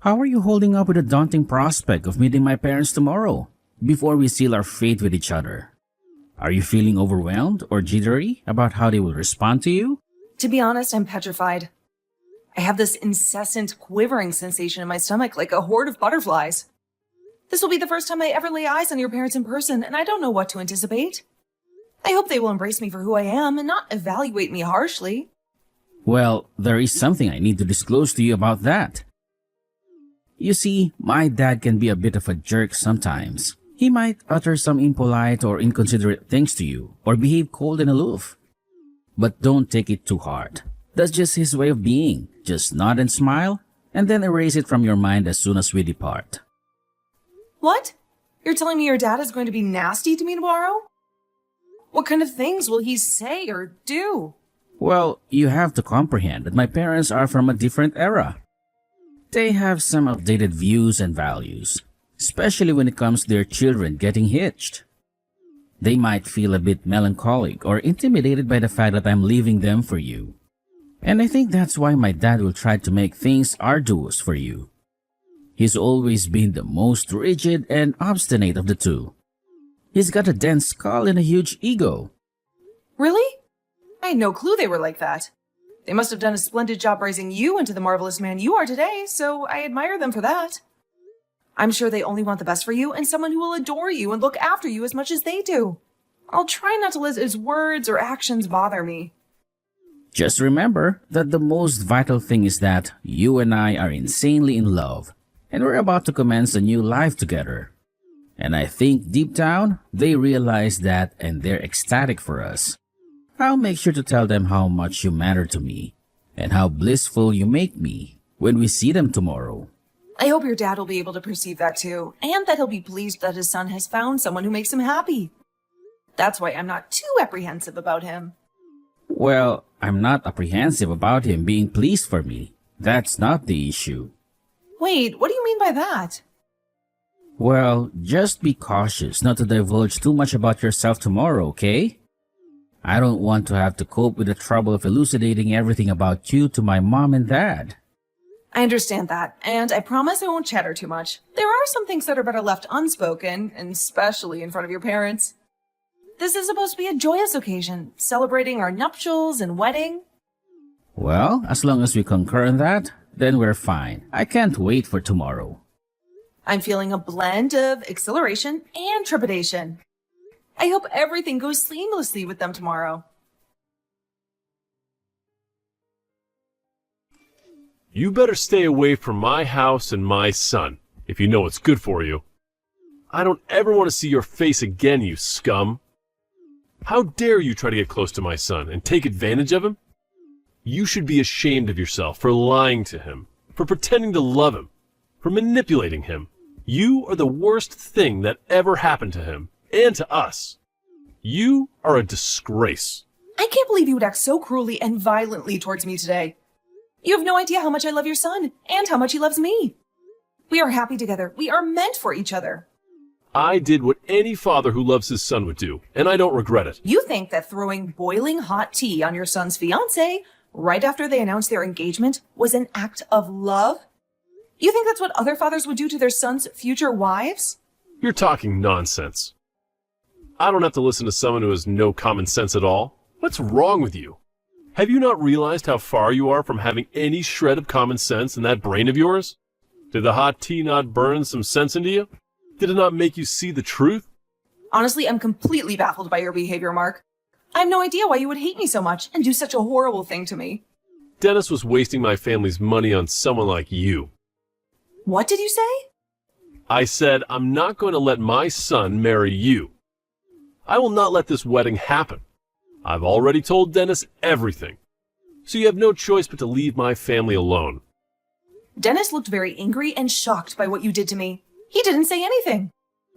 How are you holding up with the daunting prospect of meeting my parents tomorrow, before we seal our fate with each other? Are you feeling overwhelmed or jittery about how they will respond to you? To be honest, I'm petrified. I have this incessant quivering sensation in my stomach like a horde of butterflies. This will be the first time I ever lay eyes on your parents in person, and I don't know what to anticipate. I hope they will embrace me for who I am and not evaluate me harshly. Well, there is something I need to disclose to you about that. You see, my dad can be a bit of a jerk sometimes. He might utter some impolite or inconsiderate things to you, or behave cold and aloof. But don't take it too hard. That's just his way of being. Just nod and smile, and then erase it from your mind as soon as we depart. What? You're telling me your dad is going to be nasty to me tomorrow? What kind of things will he say or do? Well, you have to comprehend that my parents are from a different era. They have some outdated views and values, especially when it comes to their children getting hitched. They might feel a bit melancholic or intimidated by the fact that I'm leaving them for you. And I think that's why my dad will try to make things arduous for you. He's always been the most rigid and obstinate of the two. He's got a dense skull and a huge ego. Really? I had no clue they were like that. They must have done a splendid job raising you into the marvelous man you are today, so I admire them for that. I'm sure they only want the best for you and someone who will adore you and look after you as much as they do. I'll try not to let his words or actions bother me. Just remember that the most vital thing is that you and I are insanely in love, and we're about to commence a new life together. And I think deep down, they realize that and they're ecstatic for us. I'll make sure to tell them how much you matter to me, and how blissful you make me when we see them tomorrow. I hope your dad will be able to perceive that too, and that he'll be pleased that his son has found someone who makes him happy. That's why I'm not too apprehensive about him. Well, I'm not apprehensive about him being pleased for me. That's not the issue. Wait, what do you mean by that? Well, just be cautious not to divulge too much about yourself tomorrow, okay? I don't want to have to cope with the trouble of elucidating everything about you to my mom and dad. I understand that, and I promise I won't chatter too much. There are some things that are better left unspoken, and especially in front of your parents. This is supposed to be a joyous occasion, celebrating our nuptials and wedding. Well, as long as we concur in that, then we're fine. I can't wait for tomorrow. I'm feeling a blend of exhilaration and trepidation. I hope everything goes seamlessly with them tomorrow. You better stay away from my house and my son, if you know what's good for you. I don't ever want to see your face again, you scum. How dare you try to get close to my son and take advantage of him? You should be ashamed of yourself for lying to him, for pretending to love him, for manipulating him. You are the worst thing that ever happened to him, and to us. You are a disgrace. I can't believe you would act so cruelly and violently towards me today. You have no idea how much I love your son, and how much he loves me. We are happy together. We are meant for each other. I did what any father who loves his son would do, and I don't regret it. You think that throwing boiling hot tea on your son's fiancée right after they announced their engagement was an act of love? You think that's what other fathers would do to their sons' future wives? You're talking nonsense. I don't have to listen to someone who has no common sense at all. What's wrong with you? Have you not realized how far you are from having any shred of common sense in that brain of yours? Did the hot tea not burn some sense into you? Did it not make you see the truth? Honestly, I'm completely baffled by your behavior, Mark. I have no idea why you would hate me so much and do such a horrible thing to me. Dennis was wasting my family's money on someone like you. What did you say? I said, I'm not going to let my son marry you. I will not let this wedding happen. I've already told Dennis everything. So you have no choice but to leave my family alone. Dennis looked very angry and shocked by what you did to me. He didn't say anything.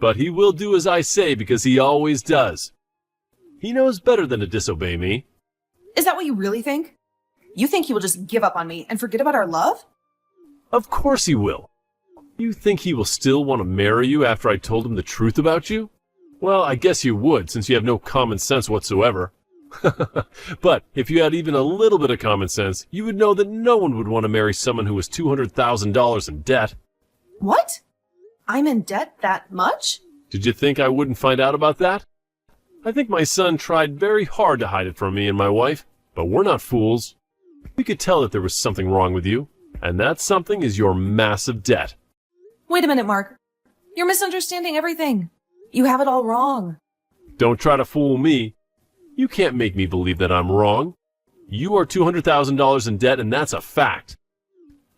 But he will do as I say because he always does. He knows better than to disobey me. Is that what you really think? You think he will just give up on me and forget about our love? Of course he will. You think he will still want to marry you after I told him the truth about you? Well, I guess you would, since you have no common sense whatsoever. But if you had even a little bit of common sense, you would know that no one would want to marry someone who was $200,000 in debt. What? I'm in debt that much? Did you think I wouldn't find out about that? I think my son tried very hard to hide it from me and my wife, but we're not fools. We could tell that there was something wrong with you, and that something is your massive debt. Wait a minute, Mark. You're misunderstanding everything. You have it all wrong. Don't try to fool me. You can't make me believe that I'm wrong. You are $200,000 in debt, and that's a fact.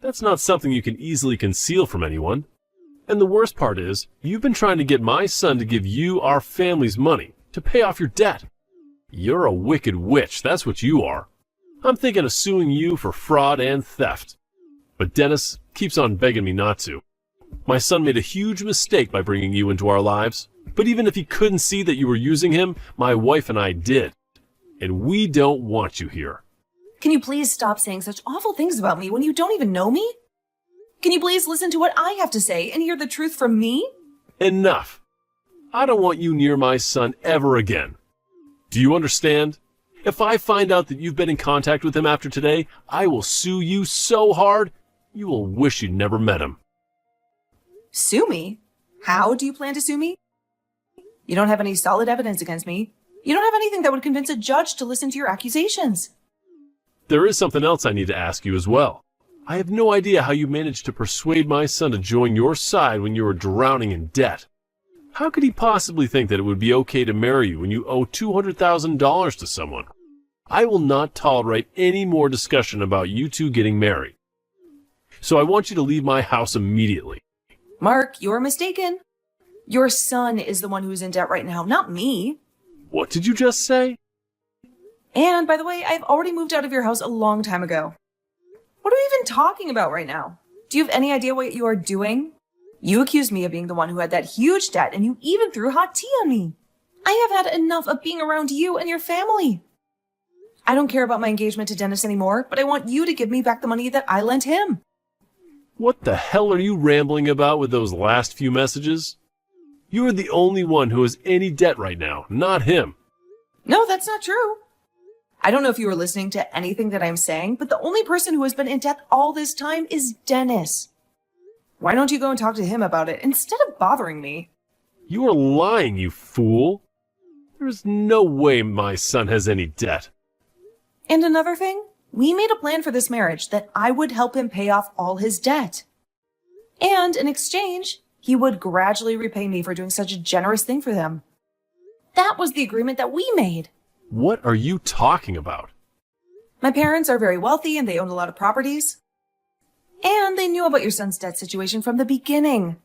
That's not something you can easily conceal from anyone. And the worst part is, you've been trying to get my son to give you our family's money to pay off your debt. You're a wicked witch, that's what you are. I'm thinking of suing you for fraud and theft. But Dennis keeps on begging me not to. My son made a huge mistake by bringing you into our lives. But even if he couldn't see that you were using him, my wife and I did. And we don't want you here. Can you please stop saying such awful things about me when you don't even know me? Can you please listen to what I have to say and hear the truth from me? Enough. I don't want you near my son ever again. Do you understand? If I find out that you've been in contact with him after today, I will sue you so hard, you will wish you'd never met him. Sue me? How do you plan to sue me? You don't have any solid evidence against me. You don't have anything that would convince a judge to listen to your accusations. There is something else I need to ask you as well. I have no idea how you managed to persuade my son to join your side when you were drowning in debt. How could he possibly think that it would be okay to marry you when you owe $200,000 to someone? I will not tolerate any more discussion about you two getting married. So I want you to leave my house immediately. Mark, you're mistaken. Your son is the one who's in debt right now, not me. What did you just say? And by the way, I've already moved out of your house a long time ago. What are we even talking about right now? Do you have any idea what you are doing? You accused me of being the one who had that huge debt, and you even threw hot tea on me. I have had enough of being around you and your family. I don't care about my engagement to Dennis anymore, but I want you to give me back the money that I lent him. What the hell are you rambling about with those last few messages? You are the only one who has any debt right now, not him. No, that's not true. I don't know if you were listening to anything that I'm saying, but the only person who has been in debt all this time is Dennis. Why don't you go and talk to him about it instead of bothering me? You are lying, you fool. There is no way my son has any debt. And another thing, we made a plan for this marriage that I would help him pay off all his debt. And in exchange, he would gradually repay me for doing such a generous thing for them. That was the agreement that we made. What are you talking about? My parents are very wealthy and they own a lot of properties. And they knew about your son's debt situation from the beginning.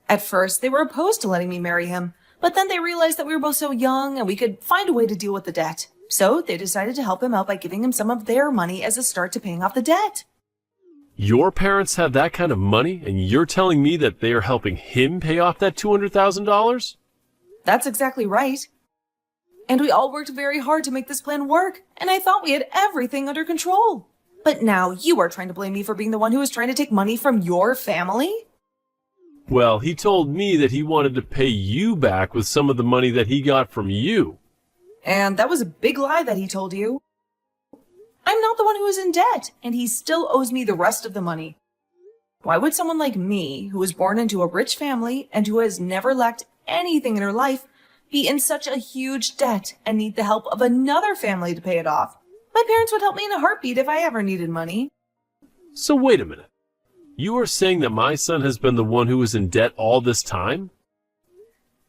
At first, they were opposed to letting me marry him, but then they realized that we were both so young and we could find a way to deal with the debt. So they decided to help him out by giving him some of their money as a start to paying off the debt. Your parents have that kind of money, and you're telling me that they are helping him pay off that $200,000? That's exactly right. And we all worked very hard to make this plan work, and I thought we had everything under control. But now you are trying to blame me for being the one who is trying to take money from your family? Well, he told me that he wanted to pay you back with some of the money that he got from you. And that was a big lie that he told you. I'm not the one who is in debt, and he still owes me the rest of the money. Why would someone like me, who was born into a rich family and who has never lacked anything in her life, be in such a huge debt and need the help of another family to pay it off? My parents would help me in a heartbeat if I ever needed money. So wait a minute. You are saying that my son has been the one who is in debt all this time?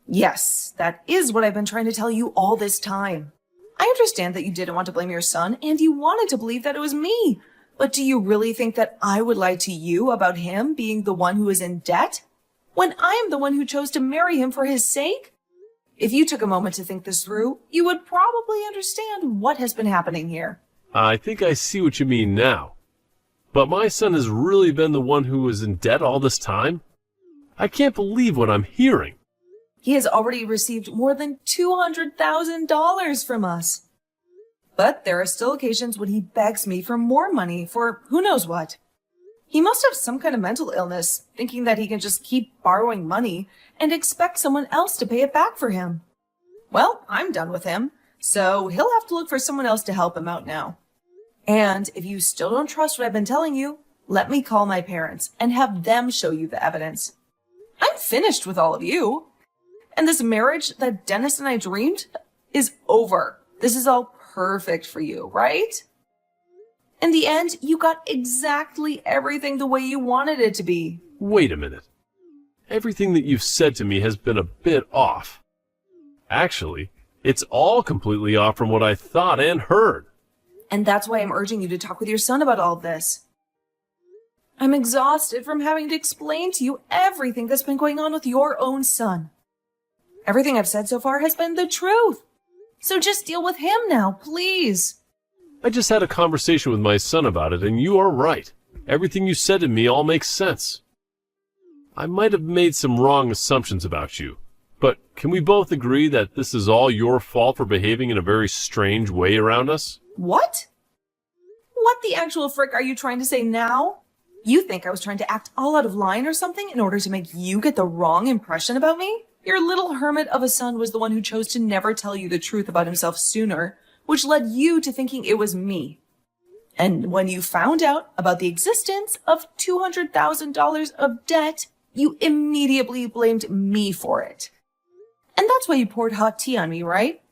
Yes, that is what I've been trying to tell you all this time. I understand that you didn't want to blame your son and you wanted to believe that it was me. But do you really think that I would lie to you about him being the one who is in debt when I am the one who chose to marry him for his sake? If you took a moment to think this through, you would probably understand what has been happening here. I think I see what you mean now. But my son has really been the one who was in debt all this time? I can't believe what I'm hearing. He has already received more than $200,000 from us. But there are still occasions when he begs me for more money for who knows what. He must have some kind of mental illness, thinking that he can just keep borrowing money and expect someone else to pay it back for him. Well, I'm done with him, So he'll have to look for someone else to help him out now. And if you still don't trust what I've been telling you, let me call my parents and have them show you the evidence. I'm finished with all of you. And this marriage that Dennis and I dreamed is over. This is all perfect for you, right? In the end, you got exactly everything the way you wanted it to be. Wait a minute. Everything that you've said to me has been a bit off. Actually, it's all completely off from what I thought and heard. And that's why I'm urging you to talk with your son about all of this. I'm exhausted from having to explain to you everything that's been going on with your own son. Everything I've said so far has been the truth. So just deal with him now, please. I just had a conversation with my son about it, and you are right. Everything you said to me all makes sense. I might have made some wrong assumptions about you, but can we both agree that this is all your fault for behaving in a very strange way around us? What? What the actual frick are you trying to say now? You think I was trying to act all out of line or something in order to make you get the wrong impression about me? Your little hermit of a son was the one who chose to never tell you the truth about himself sooner, which led you to thinking it was me. And when you found out about the existence of $200,000 of debt, you immediately blamed me for it. And that's why you poured hot tea on me, right?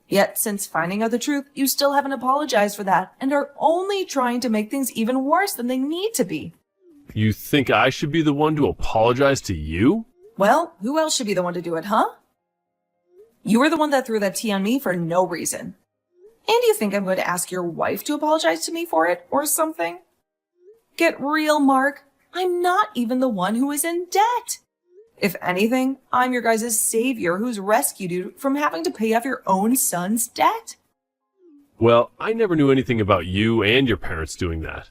Yet, since finding out the truth, you still haven't apologized for that and are only trying to make things even worse than they need to be. You think I should be the one to apologize to you? Well, who else should be the one to do it, huh? You were the one that threw that tea on me for no reason. And you think I'm going to ask your wife to apologize to me for it or something? Get real, Mark. I'm not even the one who is in debt. If anything, I'm your guys' savior who's rescued you from having to pay off your own son's debt. Well, I never knew anything about you and your parents doing that.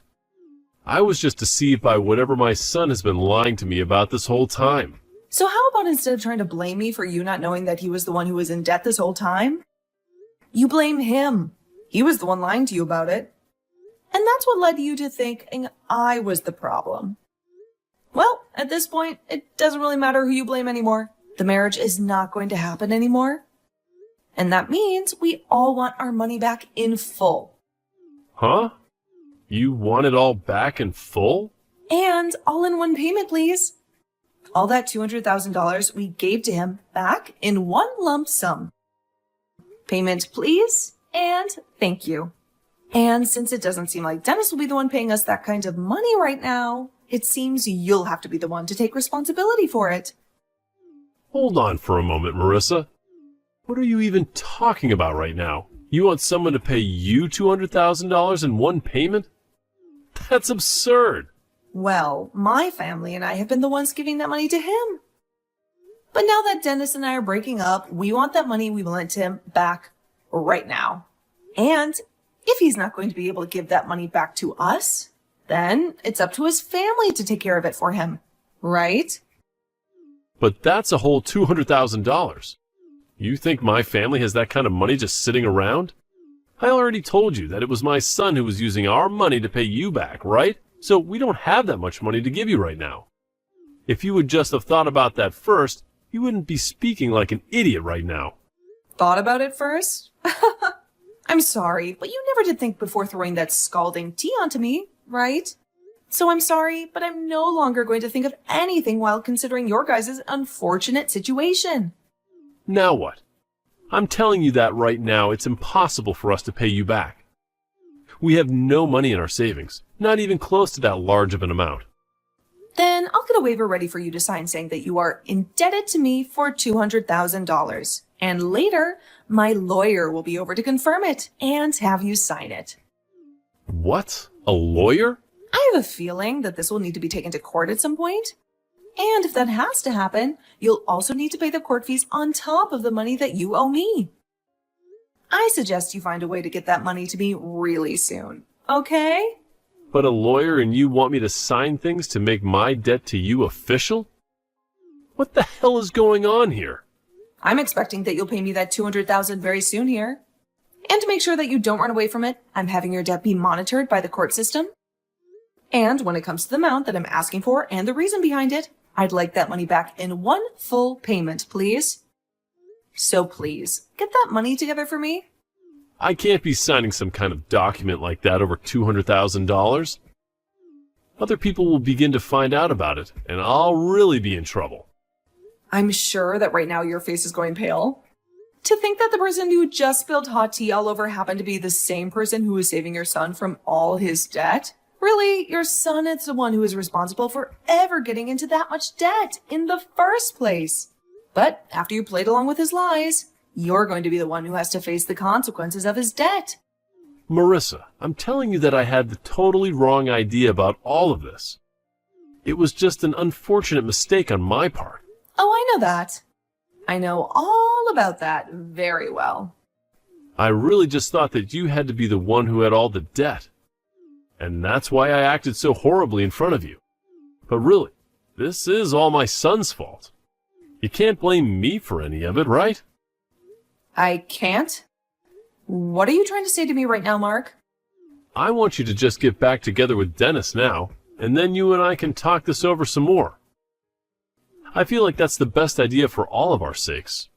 I was just deceived by whatever my son has been lying to me about this whole time. So how about instead of trying to blame me for you not knowing that he was the one who was in debt this whole time, you blame him. He was the one lying to you about it. And that's what led you to thinking I was the problem. Well, at this point, it doesn't really matter who you blame anymore. The marriage is not going to happen anymore. And that means we all want our money back in full. Huh? You want it all back in full? And all in one payment, please. All that $200,000 we gave to him back in one lump sum. Payment, please, and thank you. And since it doesn't seem like Dennis will be the one paying us that kind of money right now, it seems you'll have to be the one to take responsibility for it. Hold on for a moment, Marissa. What are you even talking about right now? You want someone to pay you $200,000 in one payment? That's absurd. Well, my family and I have been the ones giving that money to him. But now that Dennis and I are breaking up, we want that money we lent him back right now. And if he's not going to be able to give that money back to us, then it's up to his family to take care of it for him, right? But that's a whole $200,000. You think my family has that kind of money just sitting around? I already told you that it was my son who was using our money to pay you back, right? So we don't have that much money to give you right now. If you would just have thought about that first, you wouldn't be speaking like an idiot right now. Thought about it first? I'm sorry, but you never did think before throwing that scalding tea onto me, right? So I'm sorry, but I'm no longer going to think of anything while considering your guys' unfortunate situation. Now what? I'm telling you that right now it's impossible for us to pay you back. We have no money in our savings, not even close to that large of an amount. Then I'll get a waiver ready for you to sign saying that you are indebted to me for $200,000. And later, my lawyer will be over to confirm it and have you sign it. What? A lawyer? I have a feeling that this will need to be taken to court at some point. And if that has to happen, you'll also need to pay the court fees on top of the money that you owe me. I suggest you find a way to get that money to me really soon, okay? But a lawyer and you want me to sign things to make my debt to you official? What the hell is going on here? I'm expecting that you'll pay me that $200,000 very soon here. And to make sure that you don't run away from it, I'm having your debt be monitored by the court system. And when it comes to the amount that I'm asking for and the reason behind it, I'd like that money back in one full payment, please. So please, get that money together for me I can't be signing some kind of document like that over $200,000. Other people will begin to find out about it, and I'll really be in trouble. I'm sure that right now your face is going pale. To think that the person who just spilled hot tea all over happened to be the same person who was saving your son from all his debt? Really, your son is the one who is responsible for ever getting into that much debt in the first place. But after you played along with his lies, you're going to be the one who has to face the consequences of his debt. Marissa, I'm telling you that I had the totally wrong idea about all of this. It was just an unfortunate mistake on my part. Oh, I know that. I know all about that very well. I really just thought that you had to be the one who had all the debt. And that's why I acted so horribly in front of you. But really, this is all my son's fault. You can't blame me for any of it, right? I can't? What are you trying to say to me right now, Mark? I want you to just get back together with Dennis now, and then you and I can talk this over some more. I feel like that's the best idea for all of our sakes.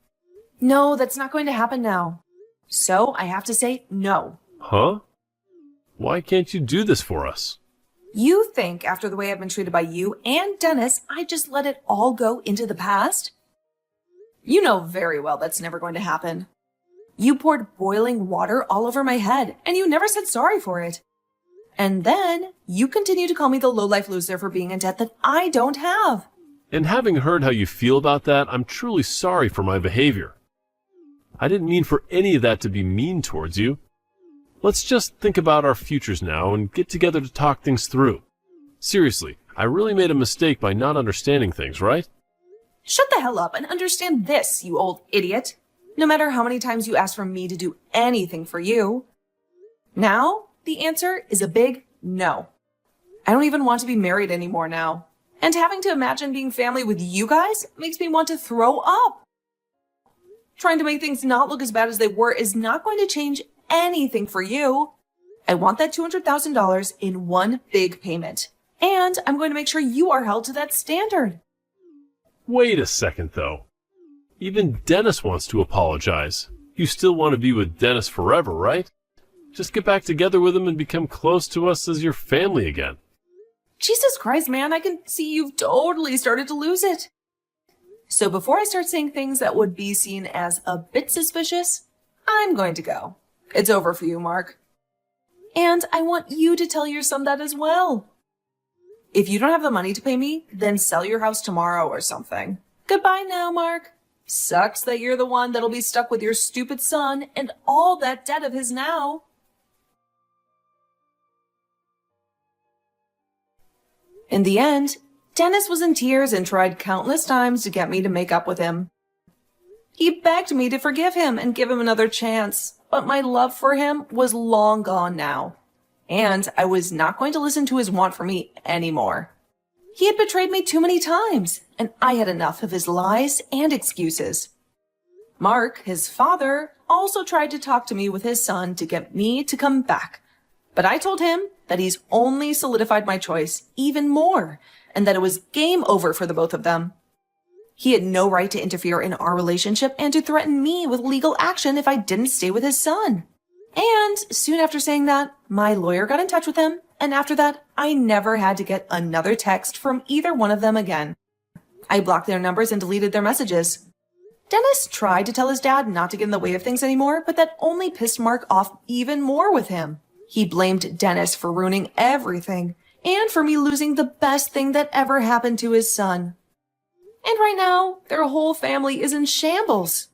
No, that's not going to happen now. So I have to say no. Huh? Why can't you do this for us? You think after the way I've been treated by you and Dennis, I just let it all go into the past? You know very well that's never going to happen. You poured boiling water all over my head, and you never said sorry for it. And then you continue to call me the lowlife loser for being in debt that I don't have. And having heard how you feel about that, I'm truly sorry for my behavior. I didn't mean for any of that to be mean towards you. Let's just think about our futures now and get together to talk things through. Seriously, I really made a mistake by not understanding things, right? Shut the hell up and understand this, you old idiot. No matter how many times you ask for me to do anything for you. Now, the answer is a big no. I don't even want to be married anymore now. And having to imagine being family with you guys makes me want to throw up. Trying to make things not look as bad as they were is not going to change anything for you. I want that $200,000 in one big payment. And I'm going to make sure you are held to that standard. Wait a second, though. Even Dennis wants to apologize. You still want to be with Dennis forever, right? Just get back together with him and become close to us as your family again. Jesus Christ, man, I can see you've totally started to lose it. So before I start saying things that would be seen as a bit suspicious, I'm going to go. It's over for you, Mark. And I want you to tell your son that as well. If you don't have the money to pay me, then sell your house tomorrow or something. Goodbye now, Mark. Sucks that you're the one that'll be stuck with your stupid son and all that debt of his now. In the end, Dennis was in tears and tried countless times to get me to make up with him. He begged me to forgive him and give him another chance, but my love for him was long gone now, and I was not going to listen to his want for me anymore. He had betrayed me too many times, and I had enough of his lies and excuses. Mark, his father, also tried to talk to me with his son to get me to come back, but I told him that he's only solidified my choice even more, and that it was game over for the both of them. He had no right to interfere in our relationship and to threaten me with legal action if I didn't stay with his son. And soon after saying that, my lawyer got in touch with him, and after that, I never had to get another text from either one of them again. I blocked their numbers and deleted their messages. Dennis tried to tell his dad not to get in the way of things anymore, but that only pissed Mark off even more with him. He blamed Dennis for ruining everything, and for me losing the best thing that ever happened to his son. And right now, their whole family is in shambles.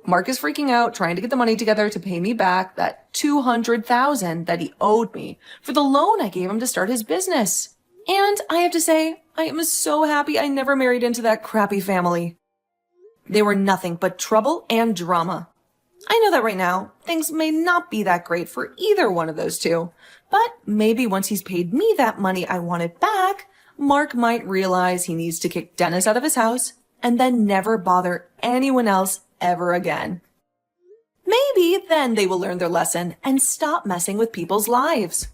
Mark is freaking out, trying to get the money together to pay me back that $200,000 that he owed me for the loan I gave him to start his business. And I have to say, I am so happy I never married into that crappy family. They were nothing but trouble and drama. I know that right now, things may not be that great for either one of those two, but maybe once he's paid me that money I wanted back, Mark might realize he needs to kick Dennis out of his house and then never bother anyone else ever again. Maybe then they will learn their lesson and stop messing with people's lives.